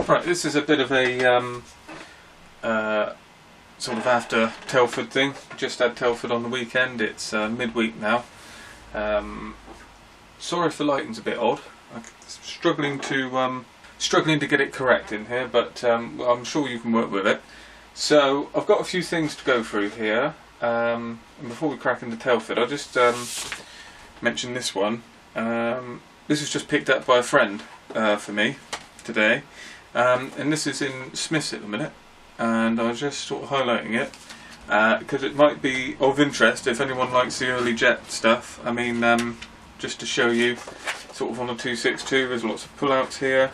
Right, this is a bit of a sort of after Telford thing. Just had Telford on the weekend. It's midweek now. Sorry if the lighting's a bit odd. I'm struggling to get it correct in here, but I'm sure you can work with it. So I've got a few things to go through here. And before we crack into Telford, I'll just mention this one. This was just picked up by a friend for me today. And this is in Smiths at the minute, and I was just sort of highlighting it because it might be of interest if anyone likes the early jet stuff. I mean, just to show you, sort of on the 262, there's lots of pullouts here.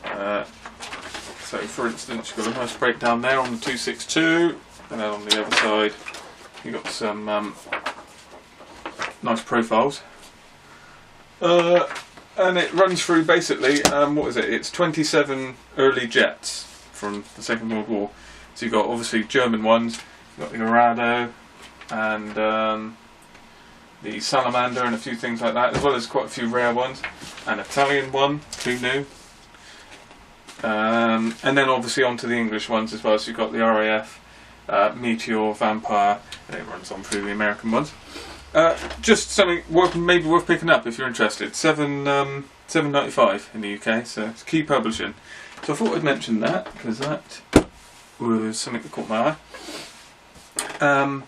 So for instance, you've got a nice breakdown there on the 262, and then on the other side you've got some nice profiles. And it runs through basically, what is it? It's 27 early jets from the Second World War. So you've got obviously German ones, you've got the Arado and the Salamander and a few things like that, as well as quite a few rare ones. An Italian one, who knew? And then obviously onto the English ones as well. So you've got the RAF, Meteor, Vampire, and it runs on through the American ones. Just something maybe worth picking up if you're interested. $7.95 in the UK, so it's Key Publishing. So I thought I'd mention that because that was something that caught my eye.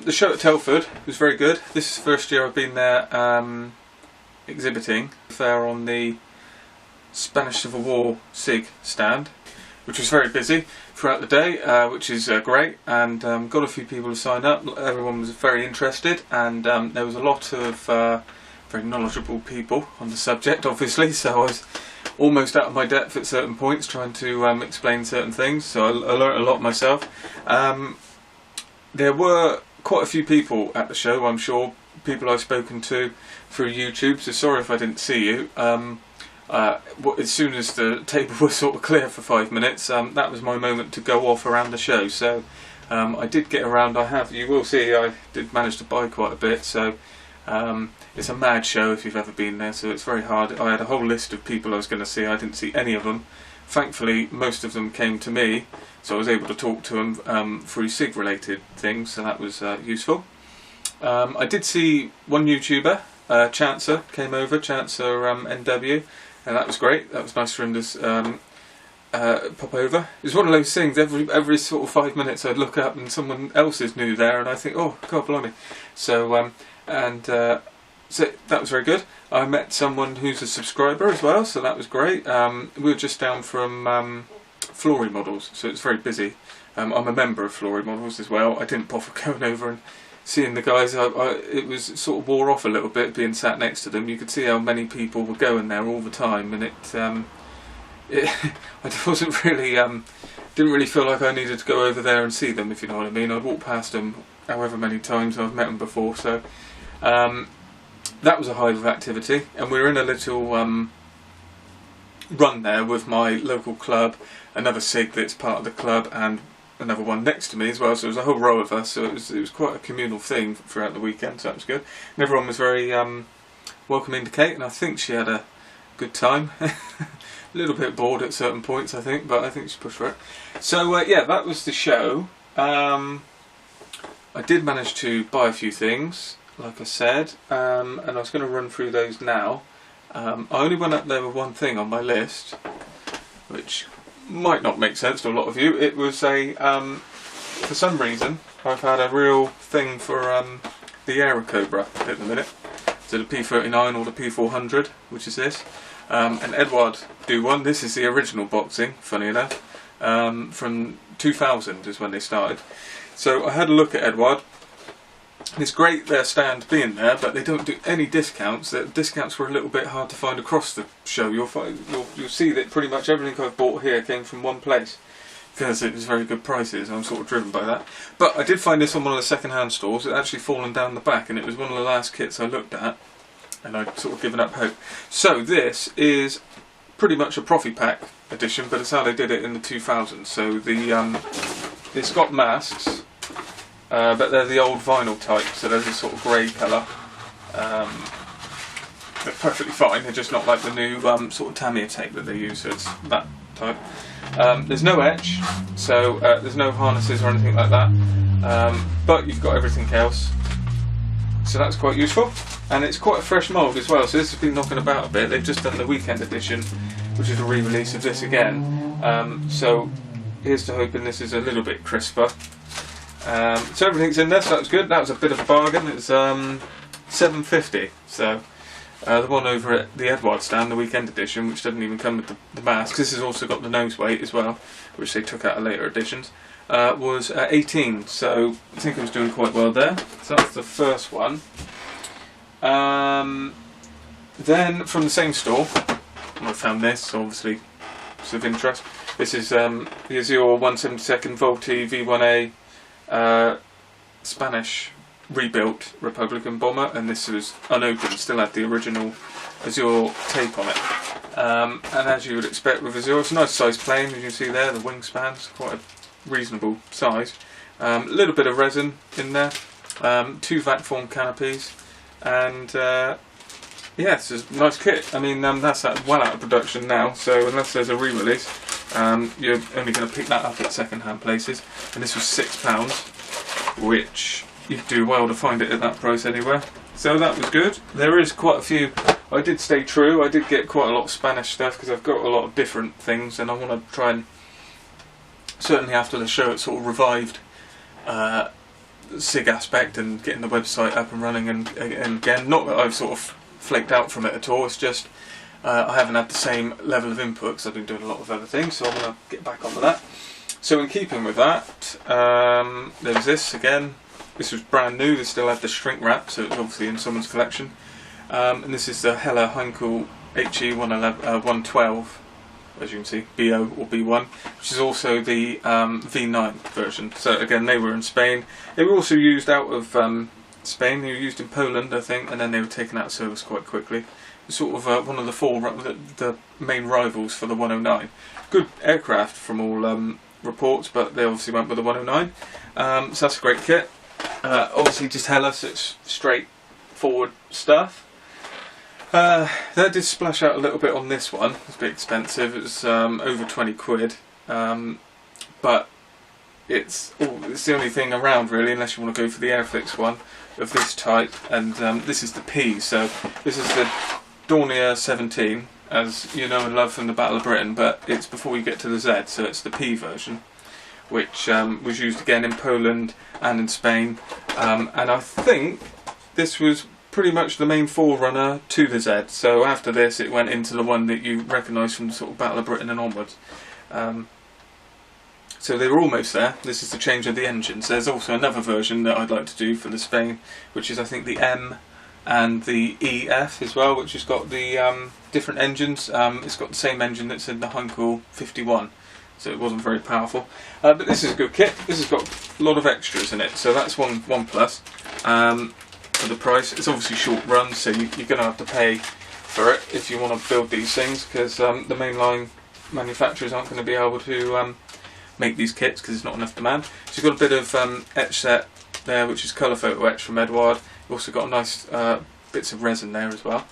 The show at Telford was very good. This is the first year I've been there exhibiting. There on the Spanish Civil War SIG stand, which was very busy throughout the day, which is great, and got a few people to sign up. Everyone was very interested, and there was a lot of very knowledgeable people on the subject, obviously, so I was almost out of my depth at certain points trying to explain certain things, so I learnt a lot myself. There were quite a few people at the show, I'm sure, people I've spoken to through YouTube, so sorry if I didn't see you. As soon as the table was sort of clear for 5 minutes, that was my moment to go off around the show. So I did get around. You will see, I did manage to buy quite a bit. So it's a mad show if you've ever been there. So it's very hard. I had a whole list of people I was going to see. I didn't see any of them. Thankfully, most of them came to me, so I was able to talk to them through SIG-related things. So that was useful. I did see one YouTuber, Chancer, came over. Chancer NW. And that was great. That was nice for him to pop over. It was one of those things. Every sort of 5 minutes, I'd look up and someone else is new there, and I think, oh God, blimey. So so that was very good. I met someone who's a subscriber as well, so that was great. We were just down from Flory Models, so it's very busy. I'm a member of Flory Models as well. I didn't bother going over and seeing the guys. It was sort of wore off a little bit being sat next to them. You could see how many people were going there all the time, and I wasn't really didn't really feel like I needed to go over there and see them, if you know what I mean. I'd walked past them however many times I've met them before, so that was a hive of activity. And we were in a little run there with my local club, another SIG that's part of the club, and another one next to me as well, so there was a whole row of us, so it was quite a communal thing throughout the weekend, so that was good. And everyone was very welcoming to Kate, and I think she had a good time. A little bit bored at certain points, I think, but I think she pushed for it. So yeah, that was the show. I did manage to buy a few things, like I said, and I was going to run through those now. I only went up there with one thing on my list, which might not make sense to a lot of you. It was for some reason, I've had a real thing for the Aerocobra at the minute. So the P39 or the P400, which is this. And Edward do one. This is the original boxing, funny enough. From 2000 is when they started. So I had a look at Edward. It's great their stand being there, but they don't do any discounts. The discounts were a little bit hard to find across the show. You'll see that pretty much everything I've bought here came from one place, because it was very good prices. I'm sort of driven by that. But I did find this on one of the second-hand stores. It actually fallen down the back, and it was one of the last kits I looked at, and I'd sort of given up hope. So this is pretty much a Profit Pack edition, but it's how they did it in the 2000s. So it's got masks. But they're the old vinyl type, so there's a sort of grey colour. they're perfectly fine. They're just not like the new sort of Tamiya tape that they use. So it's that type. There's no etch, so there's no harnesses or anything like that. But you've got everything else, so that's quite useful. And it's quite a fresh mould as well. So this has been knocking about a bit. They've just done the weekend edition, which is a re-release of this again. So here's to hoping this is a little bit crisper. So everything's in there, so that was good. That was a bit of a bargain. It's $7.50. So the one over at the Edward stand, the weekend edition, which doesn't even come with the mask. This has also got the nose weight as well, which they took out of later editions. Was 18. So I think I was doing quite well there. So that's the first one. Then from the same store, I found this. So obviously, it's of interest. This is the Azure 172nd Volti V1A Spanish rebuilt Republican bomber, and this was unopened, still had the original Azure tape on it. And as you would expect with Azure, it's a nice size plane, as you can see there, the wingspan's quite a reasonable size. A little bit of resin in there, 2 vac form canopies, and yeah, it's a nice kit. I mean, that's well out of production now, so unless there's a re-release, you're only going to pick that up at second-hand places. And this was £6, which you'd do well to find it at that price anywhere. So that was good. There is quite a few. I did stay true. I did get quite a lot of Spanish stuff because I've got a lot of different things, and I want to try and, certainly after the show, it sort of revived the SIG aspect and getting the website up and running. And again, not that I've sort of flaked out from it at all. It's just I haven't had the same level of input because I've been doing a lot of other things, so I'm going to get back onto that. So in keeping with that, there was this again. This was brand new. They still had the shrink wrap, so it's obviously in someone's collection. And this is the Hella Heinkel HE 112, as you can see, BO or B1, which is also the V9 version. So again, they were in Spain. They were also used out of Spain. They were used in Poland, I think, and then they were taken out of service quite quickly. Sort of one of the main rivals for the 109. Good aircraft from all reports, but they obviously went with the 109. So that's a great kit. Obviously just Hella, so it's straightforward stuff. That did splash out a little bit on this one. It's a bit expensive. It was over 20 quid. But it's the only thing around really, unless you want to go for the Airfix one of this type. And this is the P. So this is the Dornier 17, as you know and love from the Battle of Britain, but it's before you get to the Z, so it's the P version, which was used again in Poland and in Spain. And I think this was pretty much the main forerunner to the Z. So after this, it went into the one that you recognise from the sort of Battle of Britain and onwards. So they were almost there. This is the change of the engines. There's also another version that I'd like to do for the Spain, which is I think the M and the EF as well, which has got the different engines. It's got the same engine that's in the Heinkel 51, so it wasn't very powerful. But this is a good kit. This has got a lot of extras in it, so that's one plus for the price. It's obviously short run, so you're going to have to pay for it if you want to build these things, because the mainline manufacturers aren't going to be able to make these kits because there's not enough demand. So you've got a bit of etch set there, which is colour photo etch from Edward. You've also got nice bits of resin there as well.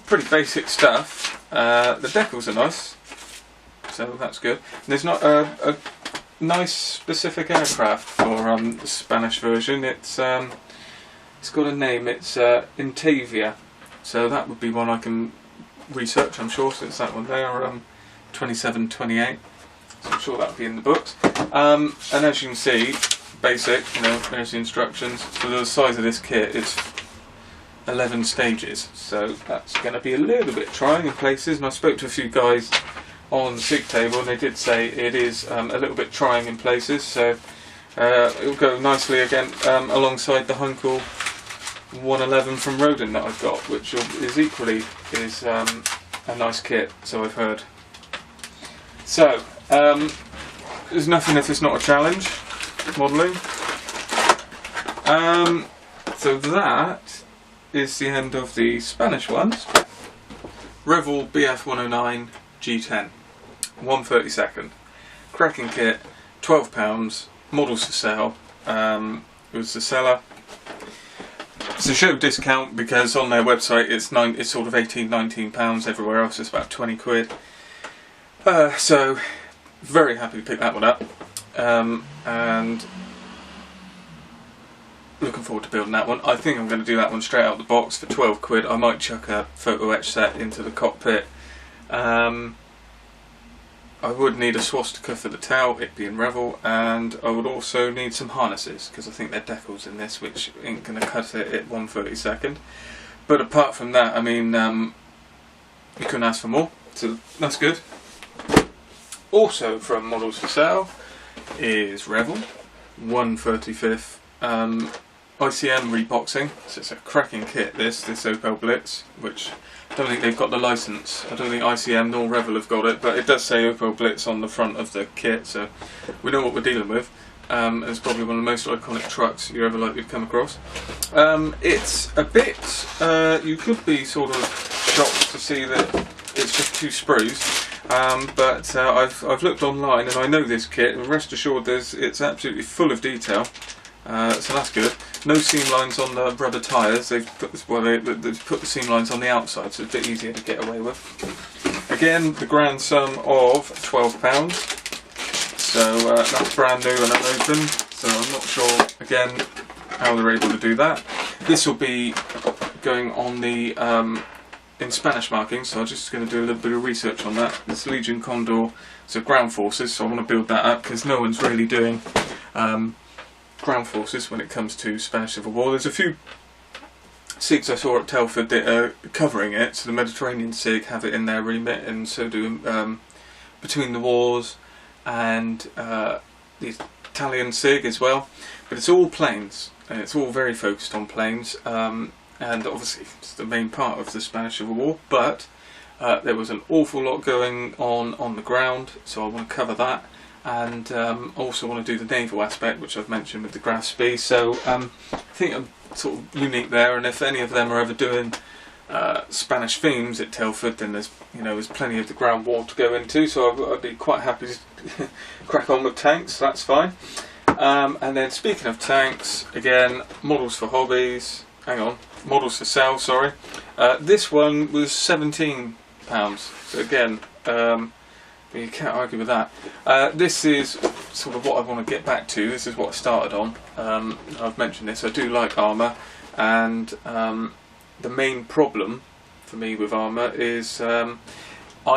Pretty basic stuff. The decals are nice, so that's good. And there's not a nice specific aircraft for the Spanish version. It's got a name. It's Intavia, so that would be one I can research, I'm sure, since that one there, 2728. So I'm sure that would be in the books. And as you can see, basic, there's the instructions. So the size of this kit is 11 stages, so that's going to be a little bit trying in places. And I spoke to a few guys on the SIG table, and they did say it is a little bit trying in places. So it will go nicely again alongside the Heinkel 111 from Rodin that I've got, which is equally a nice kit, so I've heard. So there's nothing if it's not a challenge modelling. So that is the end of the Spanish ones. Revell BF109 G10, 1/32. Cracking kit, £12, models for sale. It was the seller. It's a show discount because on their website it's sort of £18–19. Everywhere else it's about 20 quid. So very happy to pick that one up, and looking forward to building that one. I think I'm going to do that one straight out the box for 12 quid. I might chuck a photo etch set into the cockpit. I would need a swastika for the tail, it being Revel, and I would also need some harnesses because I think there are decals in this which ain't going to cut it at 1/32. But apart from that, I mean, you couldn't ask for more, so that's good. Also from Models for Sale is Revel 1/35 ICM reboxing. So it's a cracking kit, this Opel Blitz, which I don't think they've got the license. I don't think ICM nor Revel have got it, but it does say Opel Blitz on the front of the kit, so we know what we're dealing with. It's probably one of the most iconic trucks you're ever likely to come across. It's a bit, you could be sort of shocked to see that it's just 2 sprues, but I've looked online and I know this kit, and rest assured it's absolutely full of detail. So that's good. No seam lines on the rubber tyres. They've put the seam lines on the outside, so it's a bit easier to get away with. Again, the grand sum of £12. So that's brand new and unopened. So I'm not sure again how they're able to do that. This will be going on the in Spanish markings, so I'm just going to do a little bit of research on that. This Legion Condor, so ground forces. So I want to build that up because no one's really doing ground forces when it comes to Spanish Civil War. There's a few SIGs I saw at Telford that are covering it, so the Mediterranean SIG have it in their remit, and so do Between the Wars and the Italian SIG as well. But it's all planes, and it's all very focused on planes, and obviously it's the main part of the Spanish Civil War, but there was an awful lot going on the ground, so I want to cover that. And also want to do the naval aspect, which I've mentioned with the Graf-Spee. So I think I'm sort of unique there, and if any of them are ever doing Spanish themes at Telford, then there's plenty of the ground war to go into. So I'd be quite happy to crack on with tanks. That's fine. And then speaking of tanks, again, models for hobbies. Models for sale. Sorry, this one was £17. So again. You can't argue with that. This is sort of what I want to get back to. This is what I started on. I've mentioned this. I do like armour, and the main problem for me with armour is I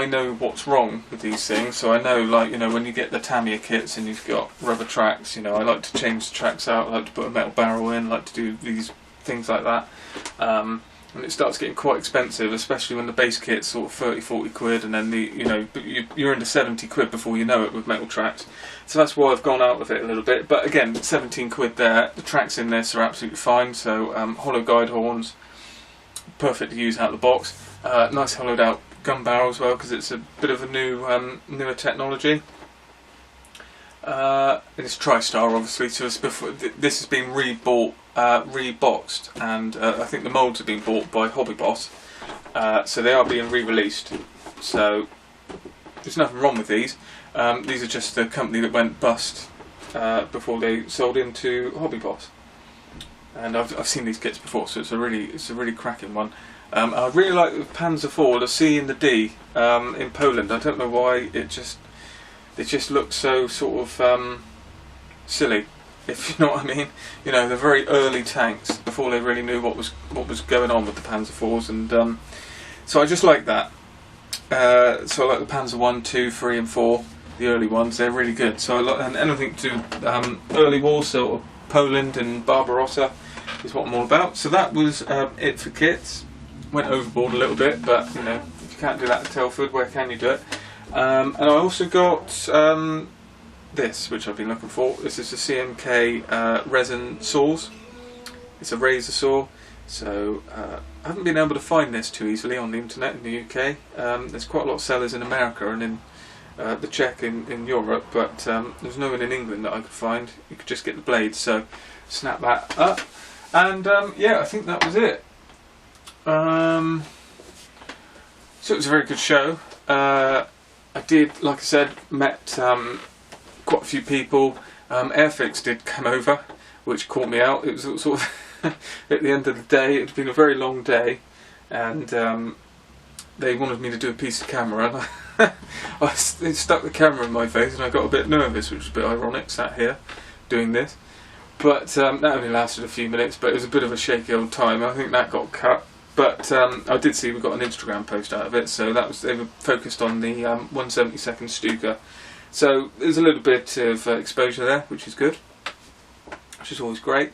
know what's wrong with these things. So I know, like, when you get the Tamiya kits and you've got rubber tracks, I like to change the tracks out. I like to put a metal barrel in. I like to do these things like that. And it starts getting quite expensive, especially when the base kit's sort of 30–40 quid, and then you're into 70 quid before you know it with metal tracks. So that's why I've gone out of it a little bit. But again, 17 quid there. The tracks in this are absolutely fine. So hollow guide horns, perfect to use out of the box. Nice hollowed out gun barrel as well, because it's a bit of a newer technology. It's TriStar, obviously. So this has been reboxed, and I think the moulds have been bought by Hobby Boss, so they are being re-released. So there's nothing wrong with these. These are just the company that went bust before they sold into Hobby Boss, and I've seen these kits before, so it's a really cracking one. I really like the Panzer IV, the C and the D in Poland. I don't know why it just looks so sort of silly, if you know what I mean. They're very early tanks before they really knew what was going on with the Panzer IVs, and so I just like that. So I like the Panzer I, II, III and IV, the early ones. They're really good. So I like, and anything to early war, so Poland and Barbarossa is what I'm all about. So that was it for kits. Went overboard a little bit, but if you can't do that at Telford, where can you do it? And I also got this, which I've been looking for. This is a CMK resin saws. It's a razor saw, so I haven't been able to find this too easily on the internet in the UK. There's quite a lot of sellers in America and in the Czech in Europe, but there's no one in England that I could find. You could just get the blades, so snap that up. And yeah, I think that was it. So it was a very good show. I did, like I said, met quite a few people. Airfix did come over, which caught me out. It was sort of at the end of the day. It had been a very long day, and they wanted me to do a piece of camera, and they stuck the camera in my face, and I got a bit nervous, which was a bit ironic, sat here doing this. But that only lasted a few minutes, but it was a bit of a shaky old time. I think that got cut. But I did see we got an Instagram post out of it, so that was, they were focused on the 1/72 Stuka. So there's a little bit of exposure there, which is good, which is always great.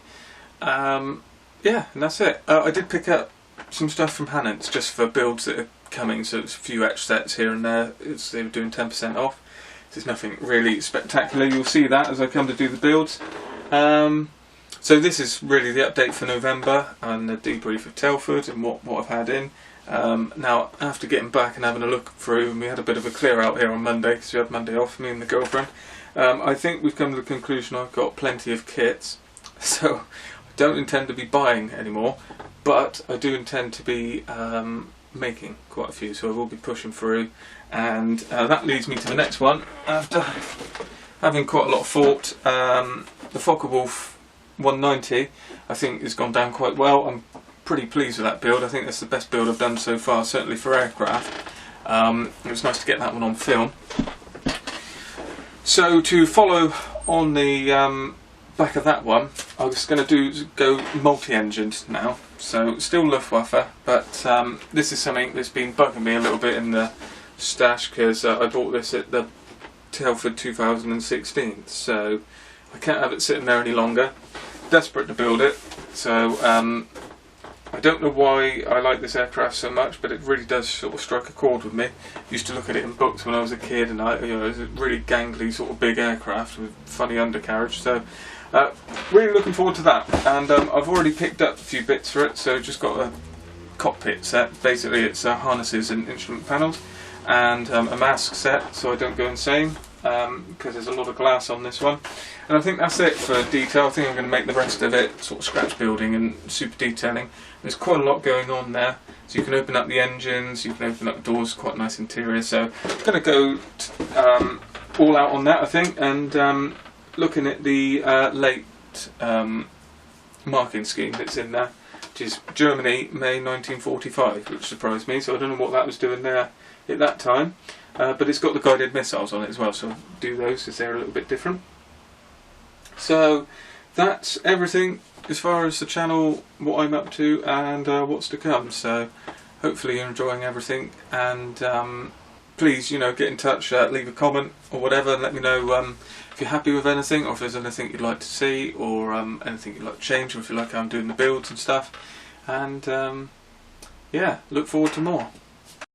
Yeah, and that's it. I did pick up some stuff from Hannants just for builds that are coming, so it's a few etch sets here and there. They were doing 10% off. There's nothing really spectacular. You'll see that as I come to do the builds. So this is really the update for November and the debrief of Telford and what I've had in. Now, after getting back and having a look through, and we had a bit of a clear out here on Monday because we had Monday off, me and the girlfriend, I think we've come to the conclusion I've got plenty of kits, so I don't intend to be buying anymore, but I do intend to be making quite a few, so I will be pushing through, and that leads me to the next one. After having quite a lot of thought, the Focke-Wulf 190 I think has gone down quite well. I'm pretty pleased with that build. I think that's the best build I've done so far, certainly for aircraft. It was nice to get that one on film. So to follow on the back of that one, I was going to go multi-engined now. So still Luftwaffe, but this is something that's been bugging me a little bit in the stash because I bought this at the Telford 2016, so I can't have it sitting there any longer. Desperate to build it, so I don't know why I like this aircraft so much, but it really does sort of strike a chord with me. Used to look at it in books when I was a kid, and it was a really gangly sort of big aircraft with funny undercarriage. So really looking forward to that. And I've already picked up a few bits for it, so just got a cockpit set. Basically, it's harnesses and instrument panels, and a mask set, so I don't go insane. Because there's a lot of glass on this one, and I think that's it for detail. I think I'm going to make the rest of it sort of scratch building and super detailing. There's quite a lot going on there, so you can open up the engines, you can open up the doors, quite a nice interior. So I'm going to go all out on that, I think, and looking at the late marking scheme that's in there, which is Germany, May 1945, which surprised me. So I don't know what that was doing there at that time. But it's got the guided missiles on it as well, so I'll do those because they're a little bit different. So that's everything as far as the channel, what I'm up to and what's to come. So hopefully you're enjoying everything, and please, get in touch, leave a comment or whatever, and let me know if you're happy with anything, or if there's anything you'd like to see, or anything you'd like to change, or if you like how I'm doing the builds and stuff. And yeah, look forward to more.